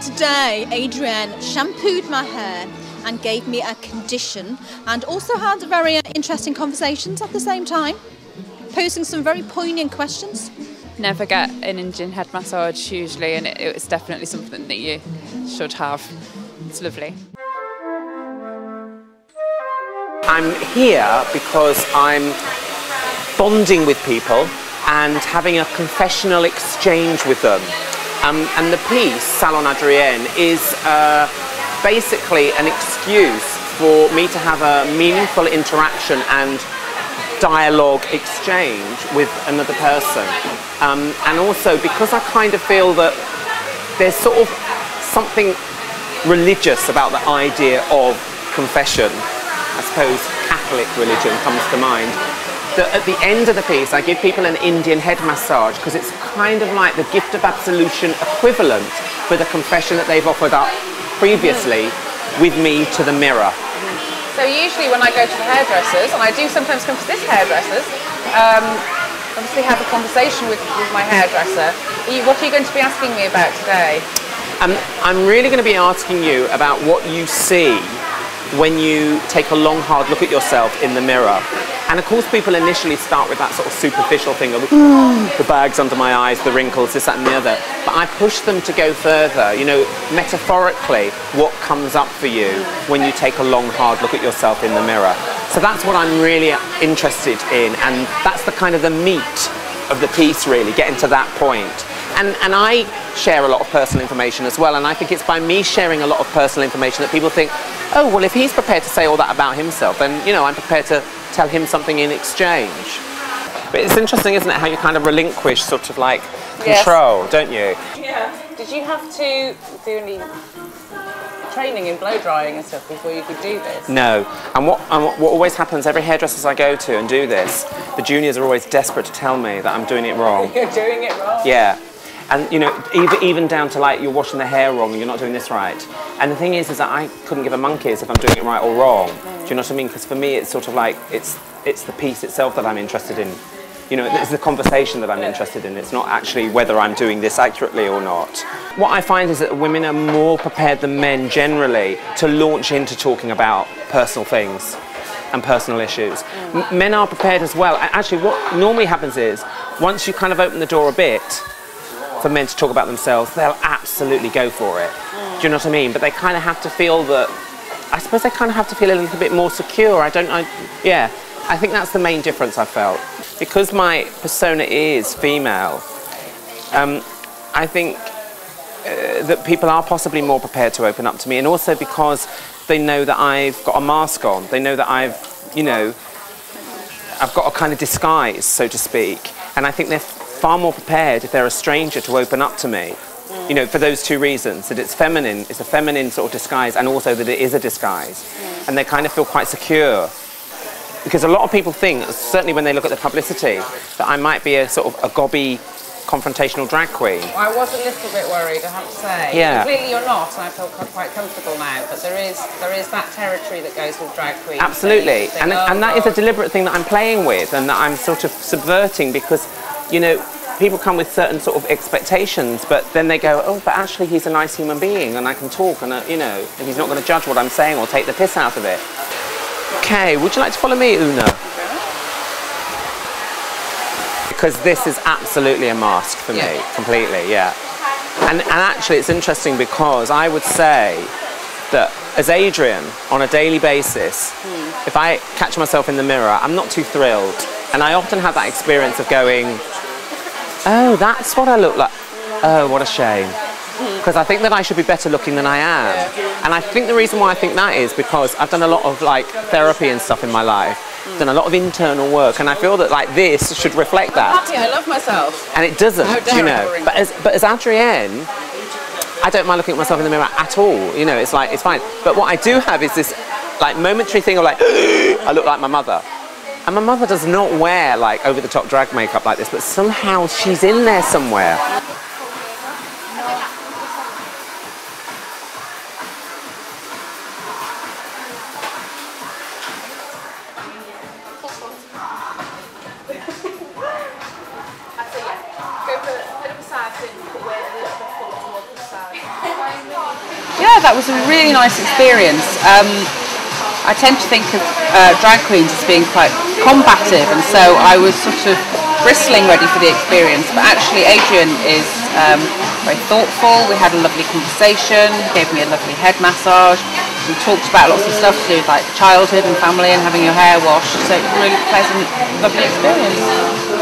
today Adrienne shampooed my hair and gave me a condition, and also had very interesting conversations at the same time, posing some very poignant questions. Never get an Indian head massage usually, and it's definitely something that you should have. It's lovely. I'm here because I'm bonding with people and having a confessional exchange with them. And the piece, Salon Adrienne, is basically an excuse for me to have a meaningful interaction and dialogue exchange with another person. And also because I kind of feel that there's sort of something religious about the idea of confession. I suppose Catholic religion comes to mind. That at the end of the piece I give people an Indian head massage because it's kind of like the gift of absolution equivalent for the confession that they've offered up previously with me to the mirror. So usually when I go to the hairdressers, and I do sometimes come to this hairdressers, obviously have a conversation with my hairdresser. What are you going to be asking me about today? I'm really going to be asking you about what you see when you take a long, hard look at yourself in the mirror. And of course people initially start with that sort of superficial thing of the bags under my eyes, the wrinkles, this, that and the other. But I push them to go further, you know, metaphorically, what comes up for you when you take a long, hard look at yourself in the mirror. So that's what I'm really interested in, and that's the kind of the meat of the piece, really, getting to that point. And I share a lot of personal information as well, and I think it's by me sharing a lot of personal information that people think, oh, well, if he's prepared to say all that about himself, then, you know, I'm prepared to tell him something in exchange. But it's interesting, isn't it, how you kind of relinquish sort of like control, don't you? Yeah. Did you have to do any training in blow drying and stuff before you could do this? No. And what always happens, every hairdressers I go to and do this, the juniors are always desperate to tell me that I'm doing it wrong. You're doing it wrong? Yeah. And, you know, even down to like, you're washing the hair wrong and you're not doing this right. And the thing is that I couldn't give a monkey's if I'm doing it right or wrong. Do you know what I mean? Because for me, it's sort of like, it's the piece itself that I'm interested in. You know, it's the conversation that I'm interested in. It's not actually whether I'm doing this accurately or not. What I find is that women are more prepared than men generally to launch into talking about personal things and personal issues. Men are prepared as well. Actually, what normally happens is, once you kind of open the door a bit, for men to talk about themselves, they'll absolutely go for it. Do you know what I mean? But they kind of have to feel that, I suppose they kind of have to feel a little bit more secure. Yeah, I think that's the main difference I felt. Because my persona is female, I think that people are possibly more prepared to open up to me, and also because they know that I've got a mask on. They know that I've got a kind of disguise, so to speak, and I think they're far more prepared if they're a stranger to open up to me, you know, for those two reasons, that it's feminine, it's a feminine sort of disguise, and also that it is a disguise. And they kind of feel quite secure. Because a lot of people think, certainly when they look at the publicity, that I might be a sort of a gobby, confrontational drag queen. I was a little bit worried, I have to say. Yeah. Clearly you're not, and I feel quite comfortable now, but there is that territory that goes with drag queens. Absolutely, and that is a deliberate thing that I'm playing with, and that I'm sort of subverting, because, you know, people come with certain sort of expectations, but then they go, oh, but actually he's a nice human being, and I can talk, and you know, and he's not going to judge what I'm saying or take the piss out of it. Okay, would you like to follow me, Una? Because this is absolutely a mask for me, completely, yeah. And actually it's interesting because I would say that as Adrian, on a daily basis, if I catch myself in the mirror, I'm not too thrilled. And I often have that experience of going, oh, that's what I look like. Oh, what a shame. Because I think that I should be better looking than I am. And I think the reason why I think that is because I've done a lot of like therapy and stuff in my life, done a lot of internal work, and I feel that like this should reflect that. I'm happy, I love myself. And it doesn't, you know. But as Adrienne, I don't mind looking at myself in the mirror at all. You know, it's like, it's fine. But what I do have is this like momentary thing of like, I look like my mother. And my mother does not wear like over-the-top drag makeup like this, but somehow she's in there somewhere. Go for a bit of a side thing, but wear a little bit forward towards the side. that was a really nice experience. I tend to think of drag queens as being quite combative, and so I was sort of bristling ready for the experience, but actually Adrian is very thoughtful. We had a lovely conversation, gave me a lovely head massage. We talked about lots of stuff to do with like childhood and family and having your hair washed, so it was a really pleasant, lovely experience.